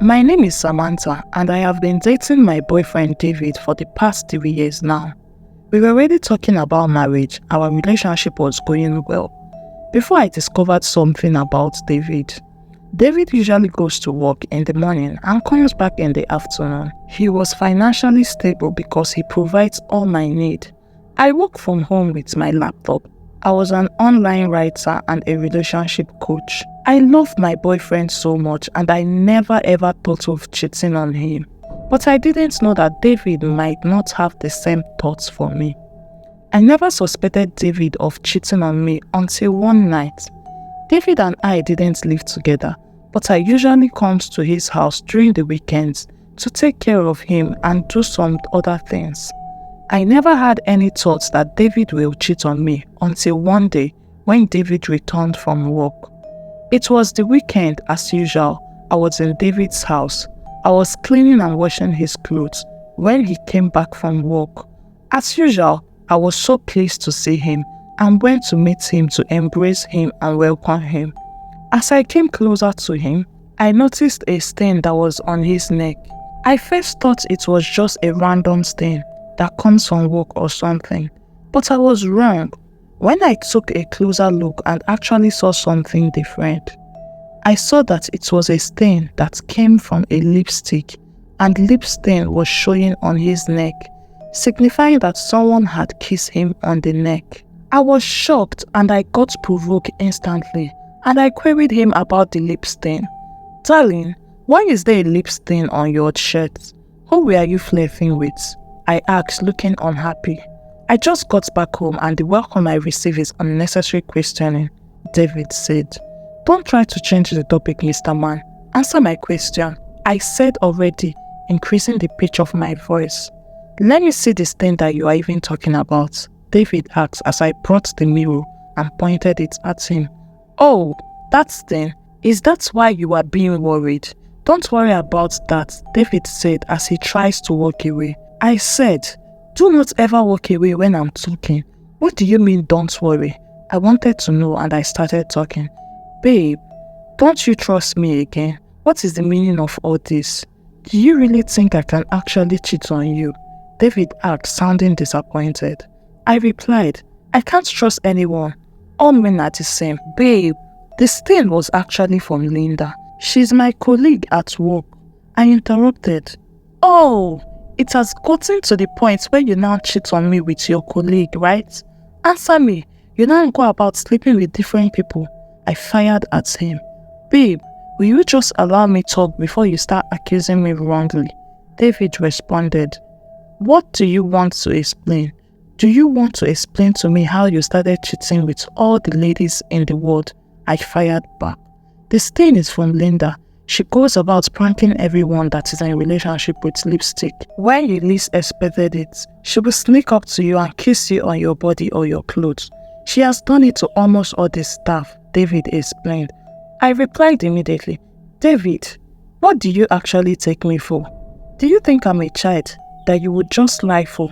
My name is Samantha and I have been dating my boyfriend David for the past 3 years now. We were already talking about marriage. Our relationship was going well before I discovered something about David. David usually goes to work in the morning and comes back in the afternoon. He was financially stable because he provides all my need. I work from home with my laptop. I was an online writer and a relationship coach. I love my boyfriend so much and I never ever thought of cheating on him. But I didn't know that David might not have the same thoughts for me. I never suspected David of cheating on me until one night. David and I didn't live together, but I usually come to his house during the weekends to take care of him and do some other things. I never had any thoughts that David will cheat on me until one day when David returned from work. It was the weekend as usual. I was in David's house. I was cleaning and washing his clothes when he came back from work. As usual, I was so pleased to see him and went to meet him to embrace him and welcome him. As I came closer to him, I noticed a stain that was on his neck. I first thought it was just a random stain that comes from work or something, but I was wrong. When I took a closer look and actually saw something different, I saw that it was a stain that came from a lipstick, and lip stain was showing on his neck, signifying that someone had kissed him on the neck. I was shocked and I got provoked instantly, and I queried him about the lip stain. "Darling, why is there a lip stain on your shirt? Who were you flirting with?" I asked, looking unhappy. "I just got back home and the welcome I received is unnecessary questioning," David said. "Don't try to change the topic, Mr. Man. Answer my question," I said, already increasing the pitch of my voice. "Let me see the stain that you are even talking about," David asked as I brought the mirror and pointed it at him. "Oh, that stain. Is that why you are being worried?" "Don't worry about that," David said as he tries to walk away. I said, "Do not ever walk away when I'm talking." "What do you mean, don't worry?" I wanted to know and I started talking. "Babe, don't you trust me again? What is the meaning of all this? Do you really think I can actually cheat on you?" David asked, sounding disappointed. I replied, "I can't trust anyone. All men are the same." "Babe, the stain was actually from Linda. She's my colleague at work." I interrupted. "Oh, it has gotten to the point where you now cheat on me with your colleague, right? Answer me. You now go about sleeping with different people." I fired at him. "Babe, will you just allow me talk before you start accusing me wrongly?" David responded, "What do you want to explain? Do you want to explain to me how you started cheating with all the ladies in the world?" I fired back. "The stain is from Linda. She goes about pranking everyone that is in a relationship with lipstick. When you least expected it, she will sneak up to you and kiss you on your body or your clothes. She has done it to almost all the staff," David explained. I replied immediately, "David, what do you actually take me for? Do you think I'm a child that you would just lie for?"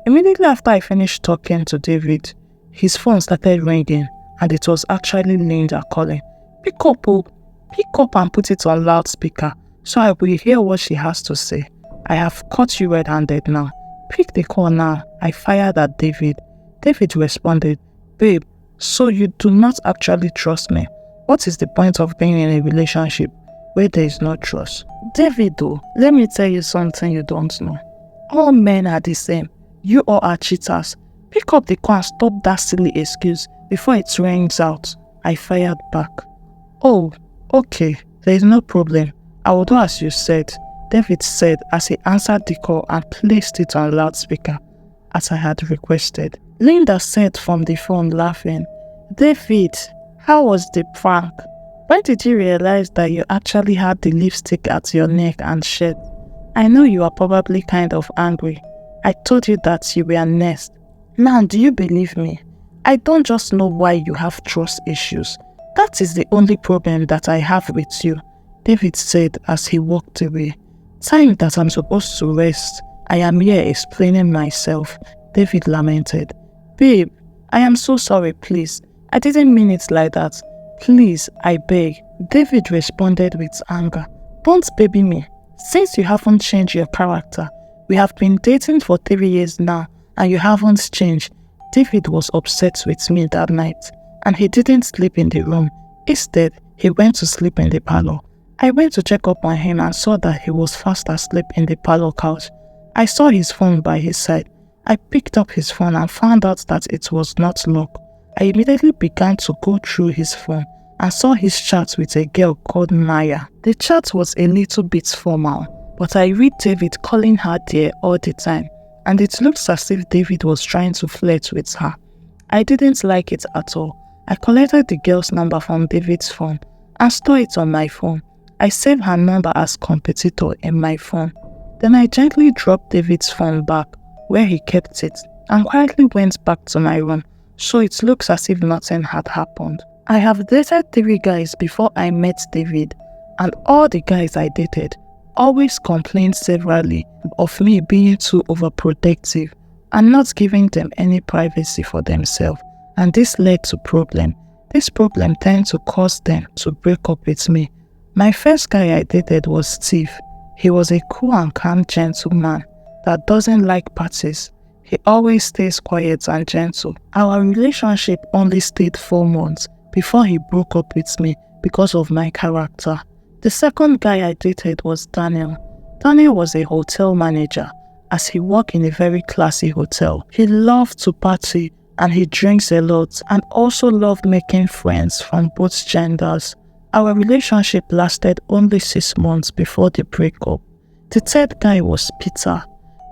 Immediately after I finished talking to David, his phone started ringing and it was actually Linda calling. "Pick up, oh. Pick up and put it on loudspeaker so I will hear what she has to say. I have caught you red-handed now. Pick the call now." I fired at David. David responded, "Babe, so you do not actually trust me. What is the point of being in a relationship where there is no trust?" "David, though, let me tell you something you don't know. All men are the same. You all are cheaters. Pick up the call and stop that silly excuse before it rings out." I fired back. "Oh, okay, there is no problem. I will do as you said," David said as he answered the call and placed it on loudspeaker as I had requested. Linda said from the phone, laughing, "David, how was the prank? When did you realize that you actually had the lipstick at your neck and shirt? I know you are probably kind of angry. I told you that you were next. Now, do you believe me? I don't just know why you have trust issues. That is the only problem that I have with you," David said as he walked away. "Time that I'm supposed to rest. I am here explaining myself," David lamented. "Babe, I am so sorry, please. I didn't mean it like that. Please, I beg," David responded with anger. Don't baby me. Since you haven't changed your character, we have been dating for 3 years now and you haven't changed. David was upset with me that night and he didn't sleep in the room. Instead, he went to sleep in the parlor. I went to check up on him and saw that he was fast asleep in the parlor couch. I saw his phone by his side. I picked up his phone and found out that it was not locked. I immediately began to go through his phone and saw his chat with a girl called Maya. The chat was a little bit formal, but I read David calling her dear all the time, and it looks as if David was trying to flirt with her. I didn't like it at all. I collected the girl's number from David's phone and stored it on my phone. I saved her number as competitor in my phone. Then I gently dropped David's phone back where he kept it and quietly went back to my room, so it looks as if nothing had happened. I have dated 3 guys before I met David, and all the guys I dated always complained severally of me being too overprotective and not giving them any privacy for themselves, and this led to problem. This problem tended to cause them to break up with me. My first guy I dated was Steve. He was a cool and calm gentleman that doesn't like parties. He always stays quiet and gentle. Our relationship only stayed 4 months before he broke up with me because of my character. The second guy I dated was Daniel. Daniel was a hotel manager as he worked in a very classy hotel. He loved to party and he drinks a lot and also loved making friends from both genders. Our relationship lasted only 6 months before the breakup. The third guy was Peter.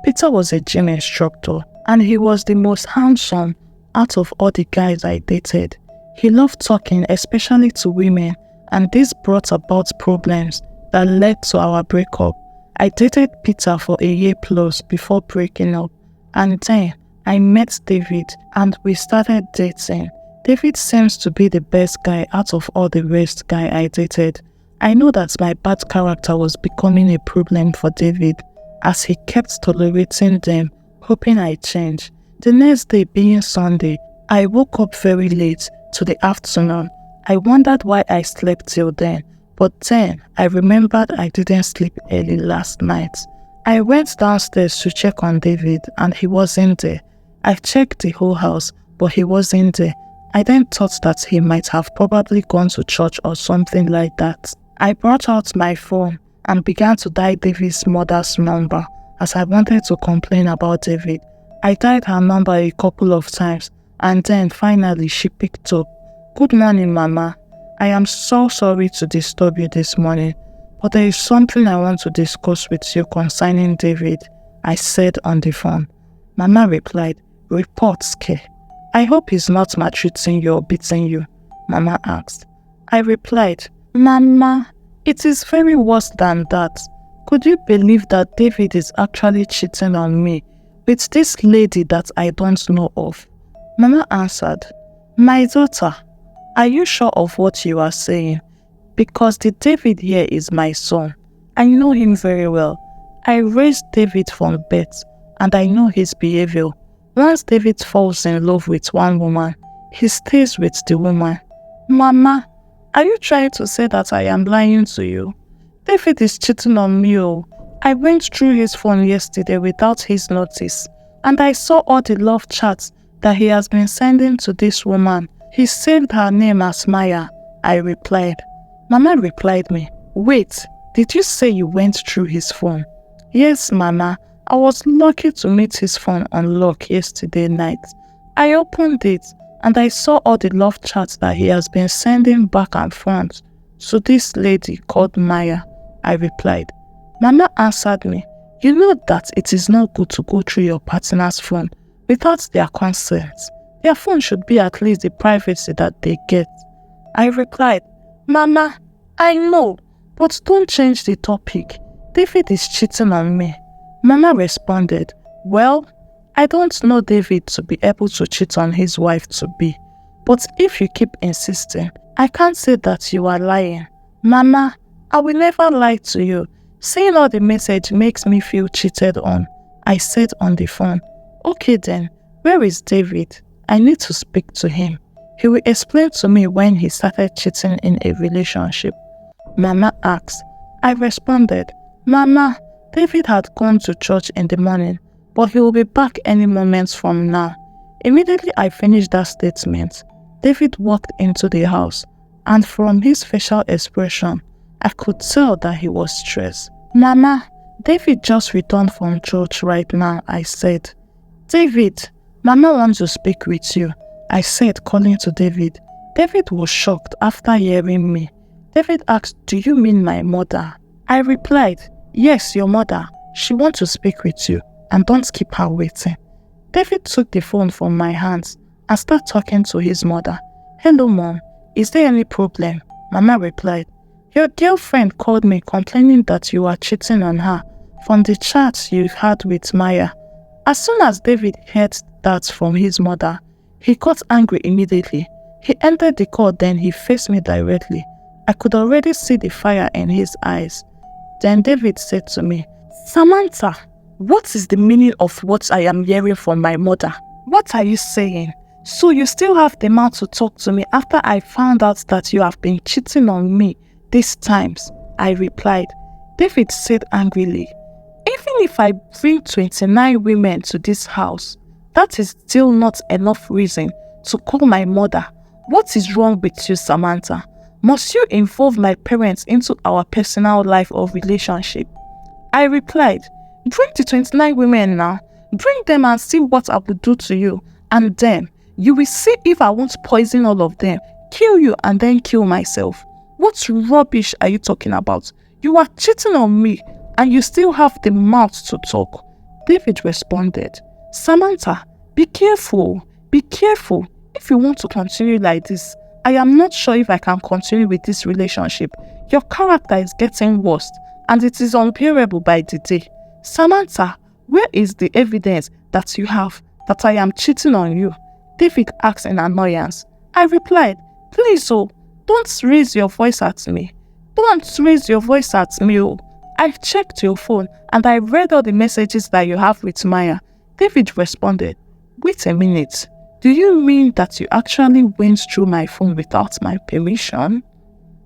Peter was a gym instructor and he was the most handsome out of all the guys I dated. He loved talking, especially to women, and this brought about problems that led to our breakup. I dated Peter for a year plus before breaking up, and then I met David and we started dating. David seems to be the best guy out of all the rest guy I dated. I know that my bad character was becoming a problem for David as he kept tolerating them, hoping I change. The next day being Sunday, I woke up very late to the afternoon. I wondered why I slept till then, but then I remembered I didn't sleep early last night. I went downstairs to check on David and he wasn't there. I checked the whole house, but he wasn't there. I then thought that he might have probably gone to church or something like that. I brought out my phone and began to dial David's mother's number as I wanted to complain about David. I dialed her number a couple of times and then finally she picked up. "Good morning, Mama. I am so sorry to disturb you this morning, but there is something I want to discuss with you concerning David," I said on the phone. Mama replied, "Reports, K. I hope he's not maltreating you or beating you," Mama asked. I replied, "Mama, it is very worse than that. Could you believe that David is actually cheating on me with this lady that I don't know of?" Mama answered, "My daughter, are you sure of what you are saying? Because the David here is my son. I know him very well. I raised David from birth and I know his behavior. Once David falls in love with one woman, he stays with the woman." Mama, are you trying to say that I am lying to you? David is cheating on me. Oh. I went through his phone yesterday without his notice and I saw all the love chats that he has been sending to this woman. He saved her name as Maya, I replied. Mama replied me, "Wait, did you say you went through his phone?" "Yes, Mama. I was lucky to meet his phone unlocked yesterday night. I opened it and I saw all the love chats that he has been sending back and forth to this lady called Maya," I replied. Mama answered me, "You know that it is not good to go through your partner's phone without their consent. Their phone should be at least the privacy that they get." I replied, "Mama, I know, but don't change the topic. David is cheating on me." Mama responded, "Well, I don't know David to be able to cheat on his wife to be, but if you keep insisting, I can't say that you are lying." "Mama, I will never lie to you. Seeing all the message makes me feel cheated on," I said on the phone. "Okay then, where is David? I need to speak to him. He will explain to me when he started cheating in a relationship." Mama asked. I responded, Mama, David had gone to church in the morning, but he will be back any moment from now. Immediately I finished that statement, David walked into the house, and from his facial expression, I could tell that he was stressed. Mama, David just returned from church right now, I said. David, Mama wants to speak with you, I said, calling to David. David was shocked after hearing me. David asked, do you mean my mother? I replied, yes, your mother. She wants to speak with you, and don't keep her waiting. David took the phone from my hands and started talking to his mother. Hello, Mom. Is there any problem? Mama replied, your girlfriend called me complaining that you are cheating on her from the chat you had with Maya. As soon as David heard that from his mother, he got angry immediately. He ended the call, then he faced me directly. I could already see the fire in his eyes. Then David said to me, Samantha, what is the meaning of what I am hearing from my mother? What are you saying? So you still have the mouth to talk to me after I found out that you have been cheating on me these times? I replied. David said angrily, even if I bring 29 women to this house, that is still not enough reason to call my mother. What is wrong with you, Samantha? Must you involve my parents into our personal life or relationship? I replied, bring the 29 women now. Bring them and see what I will do to you. And then, you will see if I won't poison all of them, kill you and then kill myself. What rubbish are you talking about? You are cheating on me and you still have the mouth to talk. David responded, Samantha, be careful. Be careful. If you want to continue like this, I am not sure if I can continue with this relationship. Your character is getting worse and it is unbearable by the day. Samantha, where is the evidence that you have that I am cheating on you? David asked in annoyance. I replied, please, don't raise your voice at me. Don't raise your voice at me. I've checked your phone and I read all the messages that you have with Maya. David responded, wait a minute. Do you mean that you actually went through my phone without my permission?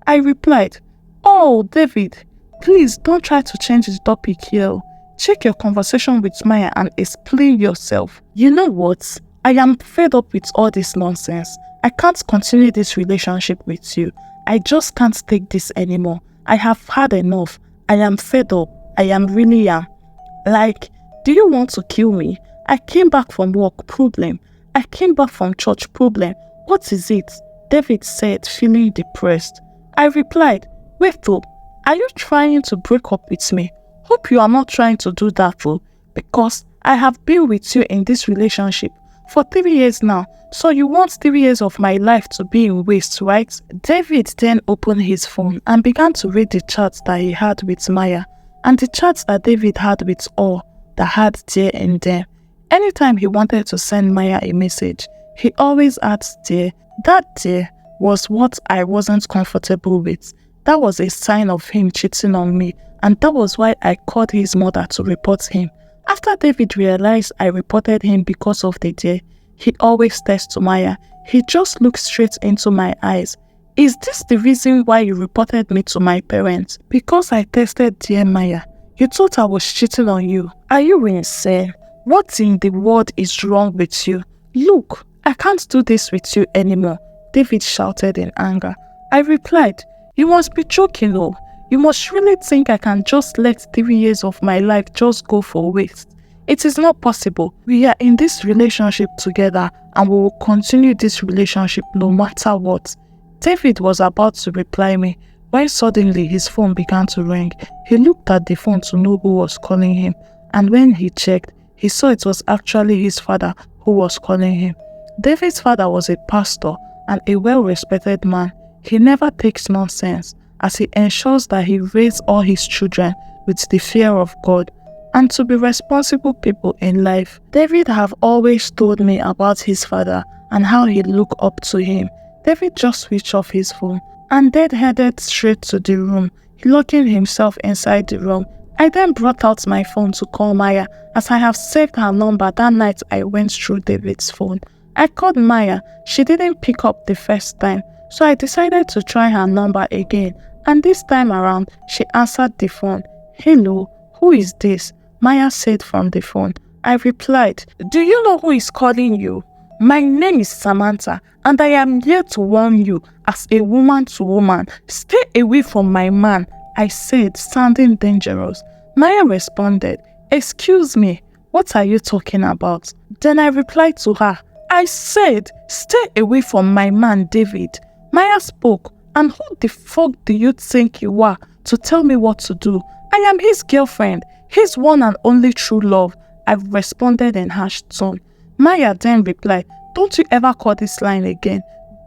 I replied, oh, David, please don't try to change the topic here. Check your conversation with Maya and explain yourself. You know what? I am fed up with all this nonsense. I can't continue this relationship with you. I just can't take this anymore. I have had enough. I am fed up. I really am. Like, do you want to kill me? I came back from work, problem. I came back from church, problem. What is it? David said, feeling depressed. I replied, wait though, are you trying to break up with me? Hope you are not trying to do that though, because I have been with you in this relationship for 3 years now, so you want 3 years of my life to be in waste, right? David then opened his phone and began to read the chats that he had with Maya and the chats that David had with all that had dear in them. Anytime he wanted to send Maya a message, he always adds dear. That dear was what I wasn't comfortable with. That was a sign of him cheating on me, and that was why I called his mother to report him. After David realized I reported him because of the dear, he always says to Maya, he just looks straight into my eyes. Is this the reason why you reported me to my parents? Because I tested dear Maya. You thought I was cheating on you. Are you insane? What in the world is wrong with you? Look, I can't do this with you anymore, David shouted in anger. I replied, you must be joking though. You must really think I can just let 3 years of my life just go for waste. It is not possible. We are in this relationship together and we will continue this relationship no matter what. David was about to reply me when suddenly his phone began to ring. He looked at the phone to know who was calling him, and when he checked, he saw it was actually his father who was calling him. David's father was a pastor and a well-respected man. He never takes nonsense, as he ensures that he raises all his children with the fear of God and to be responsible people in life. David have always told me about his father and how he looked up to him. David just switched off his phone and then headed straight to the room, locking himself inside the room. I then brought out my phone to call Maya, as I have saved her number that night I went through David's phone. I called Maya. She didn't pick up the first time, so I decided to try her number again And this time around, she answered the phone. "Hello, who is this?" Maya said from the phone. I replied, "Do you know who is calling you? My name is Samantha, and I am here to warn you as a woman to woman. Stay away from my man," I said, sounding dangerous. Maya responded, "Excuse me, what are you talking about?" Then I replied to her, "I said, stay away from my man, David." Maya spoke, "And who the fuck do you think you are to tell me what to do? I am his girlfriend, his one and only true love," I responded in harsh tone. Maya then replied, "Don't you ever call this line again.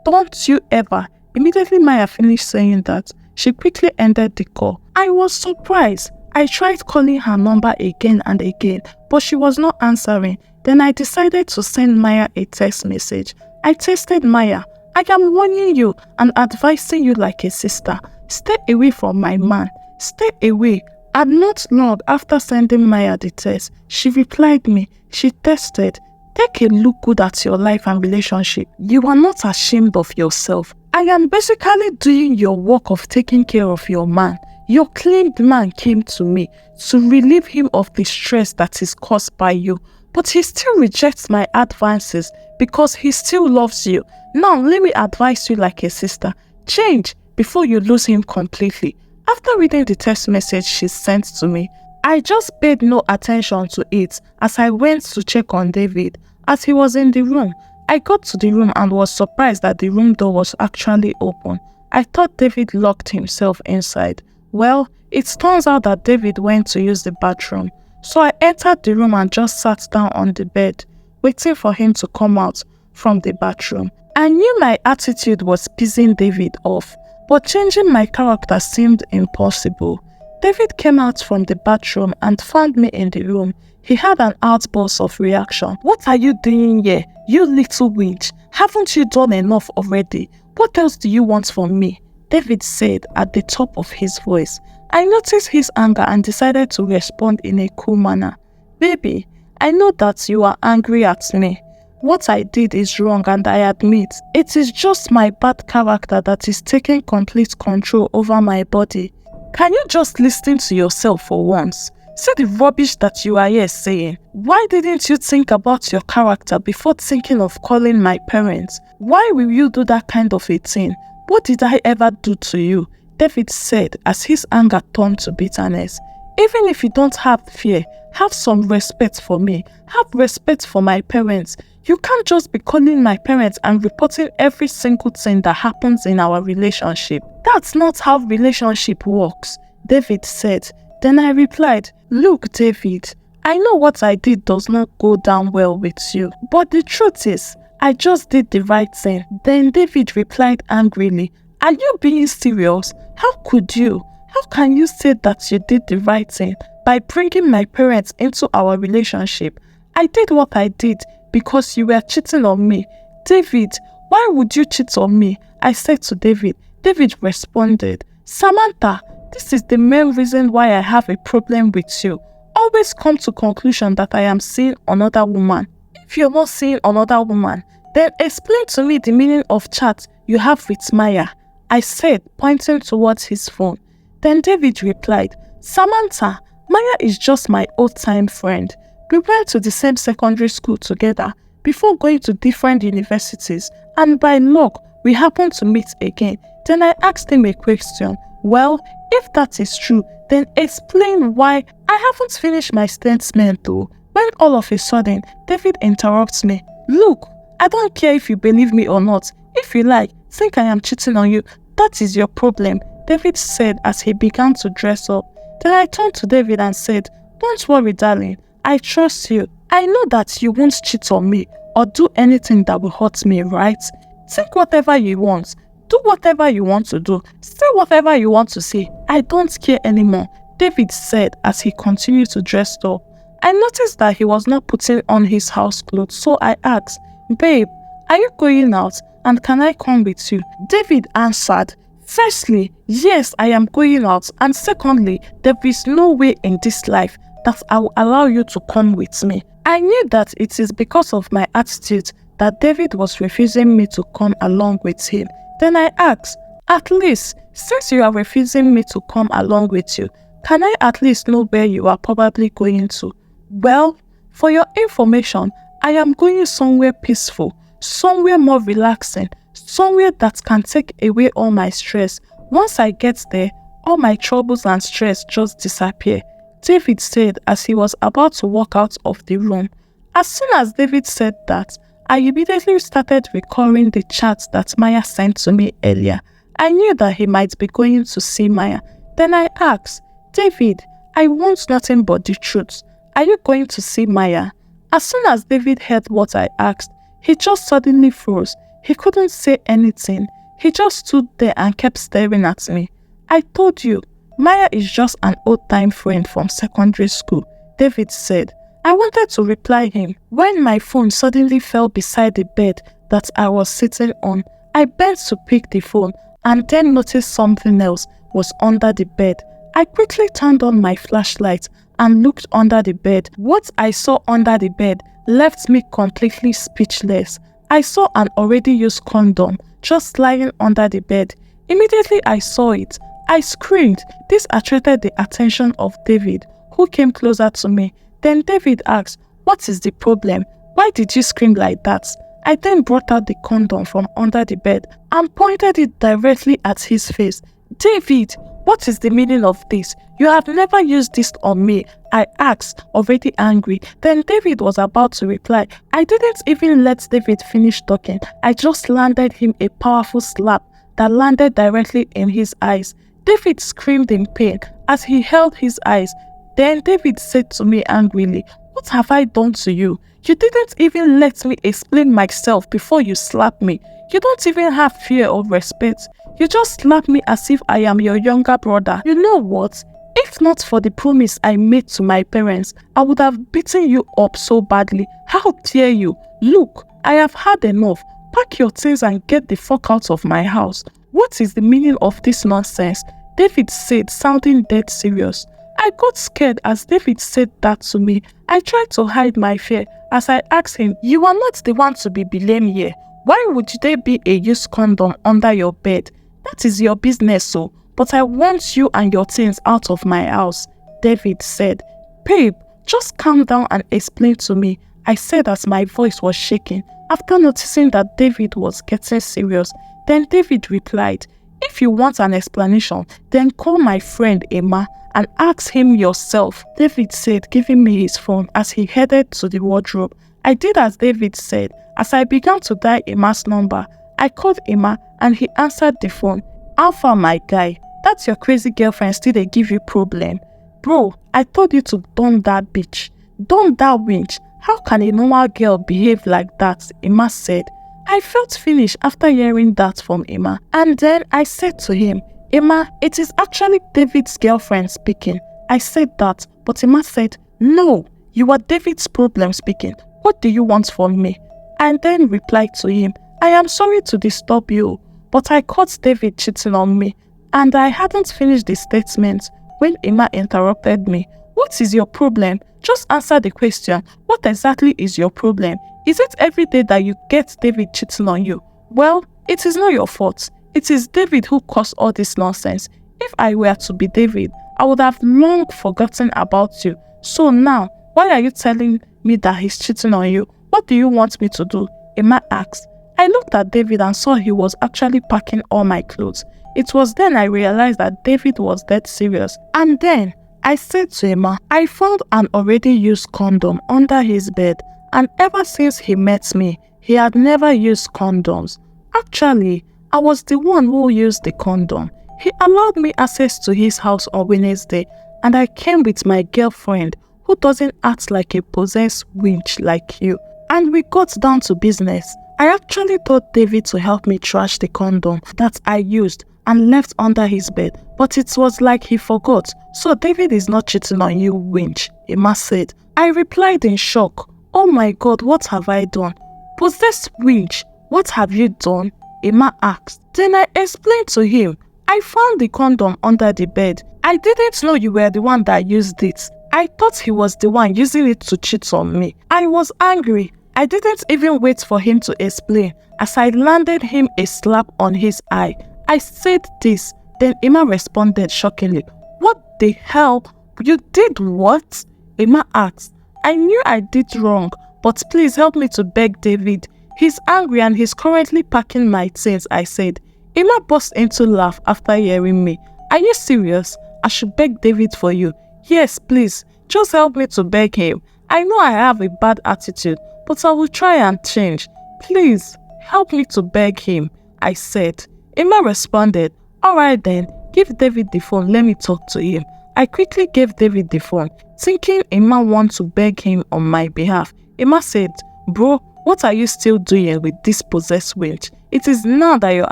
Don't you ever." Immediately Maya finished saying that, she quickly ended the call. I was surprised. I tried calling her number again and again, but she was not answering. Then I decided to send Maya a text message. I texted Maya, "I am warning you and advising you like a sister. Stay away from my man. Stay away." And not long after sending Maya the text, she replied me. She texted, "Take a look good at your life and relationship. You are not ashamed of yourself. I am basically doing your work of taking care of your man. Your claimed man came to me to relieve him of the stress that is caused by you. But he still rejects my advances because he still loves you. Now let me advise you like a sister. Change before you lose him completely." After reading the text message she sent to me, I just paid no attention to it as I went to check on David. As he was in the room, I got to the room and was surprised that the room door was actually open. I thought David locked himself inside. Well, it turns out that David went to use the bathroom. So I entered the room and just sat down on the bed, waiting for him to come out from the bathroom. I knew my attitude was pissing David off, but changing my character seemed impossible. David came out from the bathroom and found me in the room. He had an outburst of reaction. "What are you doing here, you little witch? Haven't you done enough already? What else do you want from me?" David said at the top of his voice. I noticed his anger and decided to respond in a cool manner. "Baby, I know that you are angry at me. What I did is wrong and I admit. It is just my bad character that is taking complete control over my body. Can you just listen to yourself for once? See the rubbish that you are here saying. Why didn't you think about your character before thinking of calling my parents? Why will you do that kind of a thing? What did I ever do to you?" David said as his anger turned to bitterness. "Even if you don't have fear, have some respect for me. Have respect for my parents. You can't just be calling my parents and reporting every single thing that happens in our relationship. That's not how relationship works," David said. Then I replied, "Look, David, I know what I did does not go down well with you, but the truth is, I just did the right thing." Then David replied angrily, "Are you being serious? How could you? How can you say that you did the right thing by bringing my parents into our relationship? I did what I did because you were cheating on me." "David, why would you cheat on me?" I said to David. David responded, "Samantha, this is the main reason why I have a problem with you. Always come to conclusion that I am seeing another woman. If you're not seeing another woman, then explain to me the meaning of chat you have with Maya," I said, pointing towards his phone. Then David replied, "Samantha, Maya is just my old-time friend. We went to the same secondary school together before going to different universities, and by luck, we happened to meet again." Then I asked him a question. "Well, if that is true, then explain why." I haven't finished my statement though, when all of a sudden, David interrupts me. "Look, I don't care if you believe me or not. If you like, think I am cheating on you. That is your problem," David said as he began to dress up. Then I turned to David and said, "Don't worry, darling. I trust you. I know that you won't cheat on me or do anything that will hurt me, right? Think whatever you want. Do whatever you want to do. Say whatever you want to say. I don't care anymore," David said as he continued to dress up. I noticed that he was not putting on his house clothes, so I asked, "Babe, are you going out and can I come with you?" David answered, "Firstly, yes, I am going out, and secondly, there is no way in this life that I will allow you to come with me." I knew that it is because of my attitude that David was refusing me to come along with him. Then I asked, At least, since you are refusing me to come along with you, can I at least know where you are probably going to? Well, for your information, I am going somewhere peaceful, somewhere more relaxing, somewhere that can take away all my stress. Once I get there, all my troubles and stress just disappear, David said as he was about to walk out of the room. As soon as David said that, I immediately started recalling the chat that Maya sent to me earlier. I knew that he might be going to see Maya. Then I asked, David, I want nothing but the truth. Are you going to see Maya? As soon as David heard what I asked, he just suddenly froze. He couldn't say anything. He just stood there and kept staring at me. I told you, Maya is just an old-time friend from secondary school, David said. I wanted to reply him when my phone suddenly fell beside the bed that I was sitting on. I bent to pick the phone and then noticed something else was under the bed. I quickly turned on my flashlight and looked under the bed. What I saw under the bed left me completely speechless. I saw an already used condom just lying under the bed. Immediately I saw it. I screamed. This attracted the attention of David, who came closer to me. Then David asked, what is the problem? Why did you scream like that? I then brought out the condom from under the bed and pointed it directly at his face. David, what is the meaning of this? You have never used this on me, I asked, already angry. Then David was about to reply. I didn't even let David finish talking. I just landed him a powerful slap that landed directly in his eyes. David screamed in pain as he held his eyes. Then David said to me angrily, what have I done to you? You didn't even let me explain myself before you slapped me. You don't even have fear or respect. You just slap me as if I am your younger brother. You know what? If not for the promise I made to my parents, I would have beaten you up so badly. How dare you? Look, I have had enough. Pack your things and get the fuck out of my house. What is the meaning of this nonsense? David said, sounding dead serious. I got scared as David said that to me. I tried to hide my fear as I asked him, you are not the one to be blamed here. Why would there be a used condom under your bed? That is your business, so. But I want you and your things out of my house, David said. Babe, just calm down and explain to me, I said as my voice was shaking. After noticing that David was getting serious, then David replied, if you want an explanation, then call my friend Emma and ask him yourself, David said, giving me his phone as he headed to the wardrobe. I did as David said. As I began to dial Emma's number, I called Emma and he answered the phone. Alpha, my guy, that's your crazy girlfriend still they give you problem. Bro, I told you to dump that bitch. Dump that winch. How can a normal girl behave like that? Emma said. I felt finished after hearing that from Emma. And then I said to him, Emma, it is actually David's girlfriend speaking. I said that, but Emma said, no, you are David's problem speaking. What do you want from me? I then replied to him, I am sorry to disturb you, but I caught David cheating on me. And I hadn't finished the statement when Emma interrupted me. What is your problem? Just answer the question. What exactly is your problem? Is it every day that you get David cheating on you? Well, it is not your fault. It is David who caused all this nonsense. If I were to be David, I would have long forgotten about you. So now, why are you telling me that he's cheating on you? What do you want me to do? Emma asked. I looked at David and saw he was actually packing all my clothes. It was then I realized that David was dead serious. And then I said to Emma, I found an already used condom under his bed, and ever since he met me, he had never used condoms. Actually, I was the one who used the condom. He allowed me access to his house on Wednesday, and I came with my girlfriend who doesn't act like a possessed winch like you. And we got down to business. I actually told David to help me trash the condom that I used and left under his bed, but it was like he forgot. So David is not cheating on you, winch, Emma said. I replied in shock. Oh my God, what have I done? Possessed winch, what have you done? Emma asked. Then I explained to him. I found the condom under the bed. I didn't know you were the one that used it. I thought he was the one using it to cheat on me. I was angry. I didn't even wait for him to explain as I landed him a slap on his eye. I said this. Then Emma responded shockingly, "What the hell? You did what?" Emma asked. "I knew I did wrong, but please help me to beg David. He's angry and he's currently packing my things," I said. Emma burst into laugh after hearing me. "Are you serious? I should beg David for you?" "Yes, please. Just help me to beg him. I know I have a bad attitude, but I will try and change. Please, help me to beg him," I said. Emma responded, "Alright then, give David the phone, let me talk to him." I quickly gave David the phone, thinking Emma wants to beg him on my behalf. Emma said, "Bro, what are you still doing with this possessed wench? It is now that your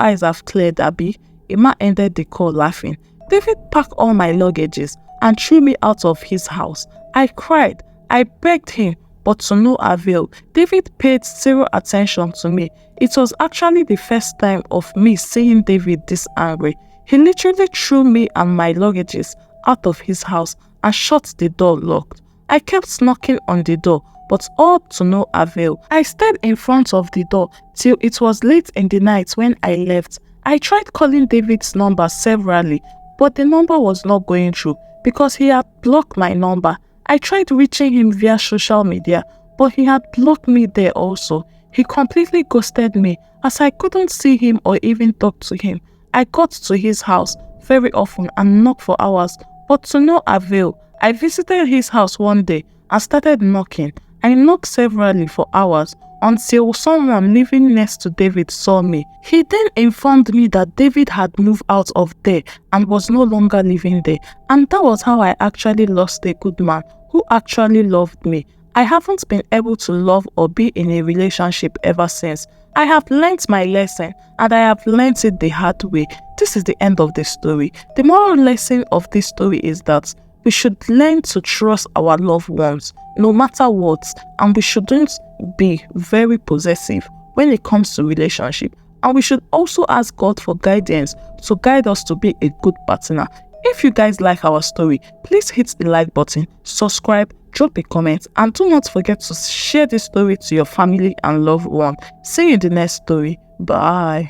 eyes have cleared, Abby." Emma ended the call laughing. David packed all my luggages and threw me out of his house. I cried. I begged him, but to no avail. David paid zero attention to me. It was actually the first time of me seeing David this angry. He literally threw me and my luggages out of his house and shut the door locked. I kept knocking on the door, but all to no avail. I stayed in front of the door till it was late in the night when I left. I tried calling David's number severally, but the number was not going through because he had blocked my number. I tried reaching him via social media, but he had blocked me there also. He completely ghosted me as I couldn't see him or even talk to him. I got to his house very often and knocked for hours, but to no avail. I visited his house one day and started knocking. I knocked severally for hours until someone living next to David saw me. He then informed me that David had moved out of there and was no longer living there. And that was how I actually lost a good man who actually loved me. I haven't been able to love or be in a relationship ever since. I have learnt my lesson and I have learnt it the hard way. This is the end of the story. The moral lesson of this story is that we should learn to trust our loved ones no matter what, and we shouldn't be very possessive when it comes to relationship. And we should also ask God for guidance to guide us to be a good partner. If you guys like our story, please hit the like button, subscribe, drop a comment, and do not forget to share this story to your family and loved one. See you in the next story. Bye.